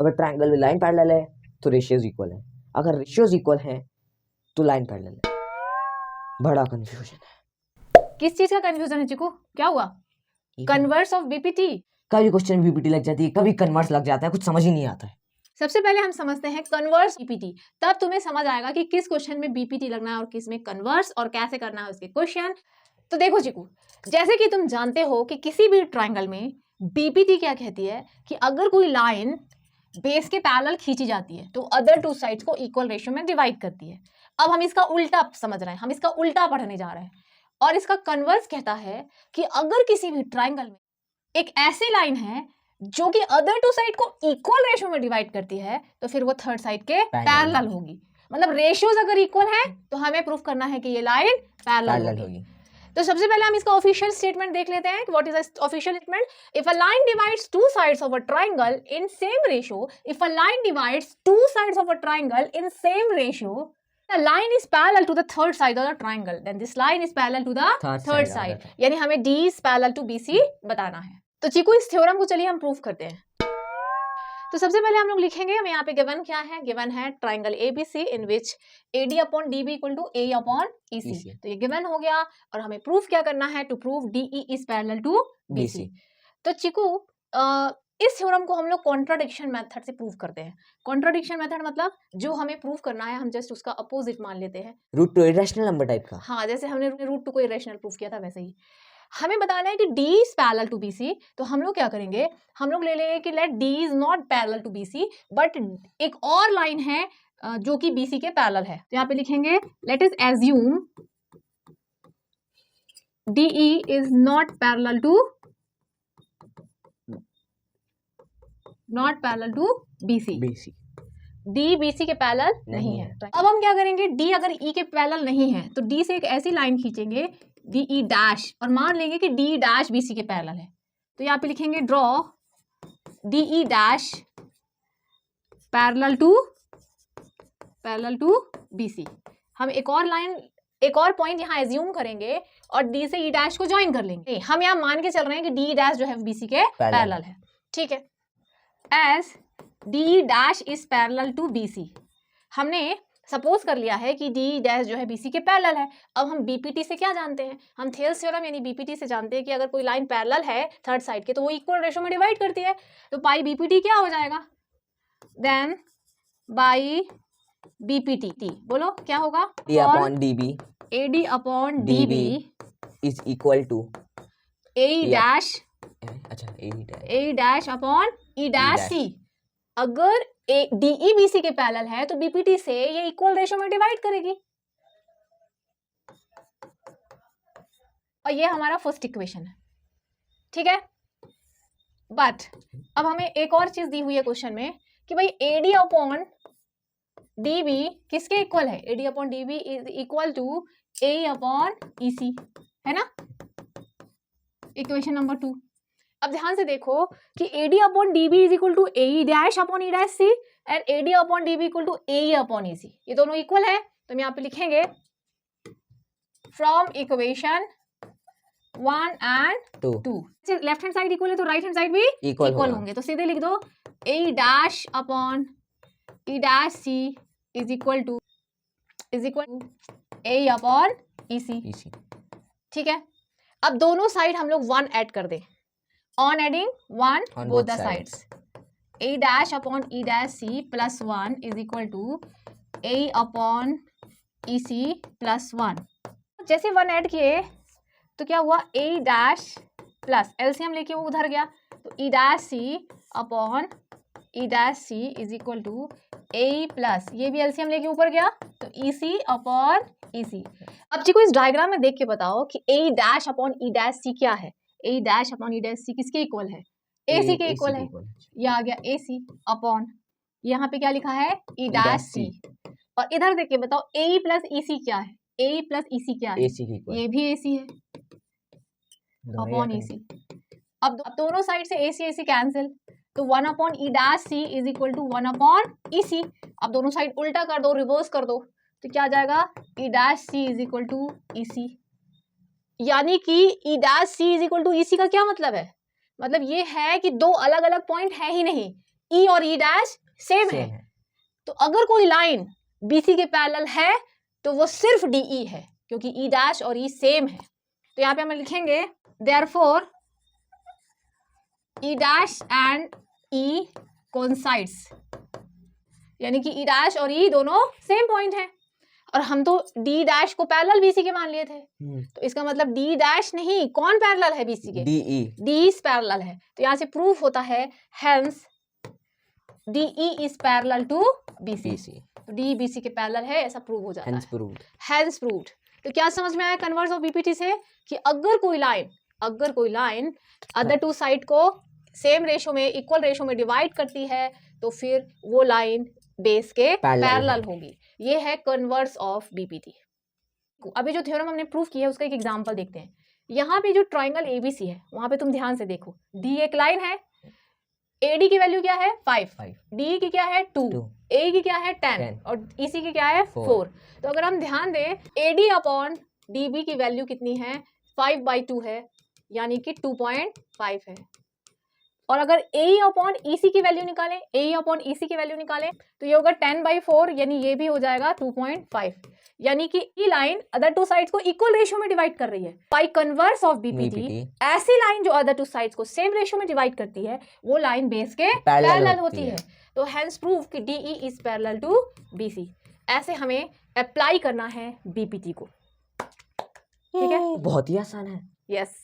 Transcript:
अगर ट्रायंगल में line parallel है तो रेशियोज इक्वल है, अगर रेशियोज इक्वल हैं तो लाइन पैरेलल है। बड़ा कंफ्यूजन है। किस चीज का कंफ्यूजन है चिकू, क्या हुआ? Converse of BPT. कभी क्वेश्चन बीपीटी लग जाती है, कभी कन्वर्स लग जाता है, कुछ समझ ही नहीं आता है। सबसे पहले हम समझते हैं कन्वर्स बीपीटी, तब तुम्हें समझ आएगा कि किस क्वेश्चन में बीपीटी लगना है और किस में कन्वर्स, और कैसे करना है उसके क्वेश्चन। तो देखो चिकू, जैसे कि तुम जानते हो कि किसी भी ट्रायंगल में बीपीटी क्या कहती है कि अगर कोई लाइन बेस के पैरेलल खींची जाती है तो अदर टू साइड्स को इक्वल रेशियो में डिवाइड करती है। अब हम इसका उल्टा समझ रहे हैं, हम इसका उल्टा पढ़ने जा रहे हैं, और इसका कन्वर्स कहता है कि अगर किसी भी ट्रायंगल में एक ऐसी लाइन है जो कि अदर टू साइड को इक्वल रेशियो में डिवाइड करती है तो फिर वो थर्ड साइड के पैरेलल होगी। मतलब रेशियोज अगर इक्वल है तो हमें प्रूफ करना है कि ये लाइन पैरेलल होगी। तो सबसे पहले हम इसका ऑफिशियल स्टेटमेंट देख लेते हैं। What is the official statement? If a line divides two sides of a triangle in same ratio, if a line divides two sides of a triangle in same ratio, the line is parallel to the third side of the triangle, then this line is parallel to the third side। यानी हमें D is parallel to BC बताना है। तो चिकू इस theorem को चलिए हम proof करते हैं। तो सबसे पहले हम लोग लिखेंगे, हमें यहाँ पे गिवन क्या है? गिवन है triangle ABC in which AD upon DB equal to A upon EC। तो ये गिवन हो गया, और हमें प्रूफ क्या करना है? To prove DE is parallel to BC। तो चिकू इस थ्योरम को हम लोग कॉन्ट्राडिक्शन मेथड से प्रूव करते हैं। कॉन्ट्राडिक्शन मेथड मतलब जो हमें प्रूव करना है हम जस्ट उसका अपोजिट मान लेते हैं। Root two irrational number type का। हाँ, जैसे हमने रूट टू को इरेशनल प्रूफ किया था वैसे ही हमें बताना है कि D is parallel to BC। तो हम लोग क्या करेंगे? हम लोग ले लेंगे कि let D is not parallel to BC, but एक और लाइन है जो कि BC के पैरेलल है। तो यहाँ पे लिखेंगे let us assume DE is not parallel to BC। D BC के पैरेलल नहीं है। अब हम क्या करेंगे? D अगर E के पैरेलल नहीं है तो D से एक ऐसी लाइन खींचेंगे DE डैश, और मान लेंगे कि D डैश BC के पैरेलल है। तो यहाँ पे लिखेंगे draw DE dash parallel to BC। हम एक और पॉइंट यहाँ एज्यूम करेंगे और D से E डैश को ज्वाइन कर लेंगे। हम यहाँ मान के चल रहे हैं कि D डैश जो है BC के पैरेलल है। ठीक है, as D dash is parallel to BC, हमने सपोज कर लिया है कि D डैश जो है BC के पैरेलल है। अब हम BPT से क्या जानते हैं? हम थेल्स थ्योरम यानी BPT से जानते हैं कि अगर कोई लाइन पैरेलल है थर्ड साइड के तो वो इक्वल रेशियो में डिवाइड करती है। तो पाई BPT क्या हो जाएगा? देन बाई BPT बोलो क्या होगा? A upon DB AD upon DB is equal to A dash, अच्छा A dash upon E dash C। अगर DE BC के पैरेलल है तो BPT से ये इक्वल रेशियो में डिवाइड करेगी, और ये हमारा फर्स्ट इक्वेशन है। ठीक है, बट अब हमें एक और चीज दी हुई है क्वेश्चन में कि भाई AD अपॉन DB किसके इक्वल है? AD upon DB is equal to A upon EC, है ना? Equation number 2। अब ध्यान से देखो कि AD upon DB is equal to AE dash upon E dash C and AD upon DB equal to AE upon EC। ये दोनों equal है, तो हम यहाँ पे लिखेंगे from equation 1 and 2। Left hand side equal है तो राइट हैंड साइड भी इक्वल होंगे। तो सीधे लिख दो A dash upon E dash C is equal to A upon EC। ठीक है, अब दोनों साइड हम लोग 1 ऐड कर दें। On adding 1 both the sides, A dash upon E dash C plus 1 is equal to A upon EC plus 1। जैसे 1 add किए तो क्या हुआ? A dash प्लस LCM लेके वो उधर गया तो E dash C upon E dash C is equal to A plus ये भी LCM लेके ऊपर गया तो EC upon EC। अब जी को इस डायग्राम में देख के बताओ कि A dash upon E dash C क्या है? A dash upon E dash C किसके इक्वल है? AC के इक्वल है। ये आ गया AC अपॉन यहाँ पे क्या लिखा है? E dash C। और इधर देख के बताओ AE प्लस EC क्या है? AE प्लस EC क्या है? AC के ये भी AC है अपॉन EC। अब दोनों साइड से AC कैंसिल तो 1 upon E dash C is equal to 1 upon EC। अब दोनों साइड उल्टा कर दो, रिवर्स कर दो तो क्या आ जाएगा? E dash C is equal to EC। यानी कि E dash C is equal to EC का क्या मतलब है? मतलब ये है कि दो अलग अलग पॉइंट है ही नहीं, ई और ई डैश सेम सेम है, है। तो अगर कोई लाइन बीसी के पैरेलल है तो वो सिर्फ डीई है, क्योंकि ई डैश और ई सेम है। तो यहाँ पे हम लिखेंगे therefore E dash and E coincides, यानी कि ई डैश और ई दोनों सेम पॉइंट है। और हम तो डी डैश को पैरेलल बीसी के मान लिए थे, तो इसका मतलब डी डैश नहीं, कौन पैरेलल है बीसी के? डीई। डी इज पैरेलल है, तो यहाँ से प्रूफ होता है hence DE is parallel to BC. BC. तो डी बीसी के पैरेलल है, ऐसा प्रूव हो जाता हेंस है। प्रूव्ड। Hence proved. तो क्या समझ में आया कन्वर्स ऑफ बीपीटी से कि अगर कोई लाइन अदर टू साइड को सेम रेशो में, इक्वल रेशो में डिवाइड करती है तो फिर वो लाइन बेस के पैरेलल होगी। ये है कन्वर्स ऑफ बीपीटी। अभी जो थ्योरम हमने प्रूव किया है उसका एक एग्जांपल देखते हैं। यहाँ पे जो ट्राइंगल एबीसी है वहां पे तुम ध्यान से देखो, डी एक लाइन है, एडी की वैल्यू क्या है 5, डी की क्या है 2, ए की क्या है 10 और ईसी की क्या है 4। तो अगर हम ध्यान दें एडी अपॉन डीबी की वैल्यू कितनी है 5/2 है, यानी कि 2.5 है। और अगर ए अपॉन ईसी की वैल्यू निकालें, तो ये होगा 10/4, यानी ये भी हो जाएगा 2.5, यानी कि ई लाइन अदर टू साइड्स को इक्वल रेशियो में डिवाइड कर रही है। बाय कन्वर्स ऑफ बीपीटी ऐसी लाइन जो अदर टू साइड्स को सेम रेशियो में डिवाइड करती है वो लाइन बेस के पैरेलल होती है। तो हेंस प्रूव कि DE is parallel to BC. ऐसे हमें अप्लाई करना है बीपीटी को। ठीक है, बहुत ही आसान है। यस।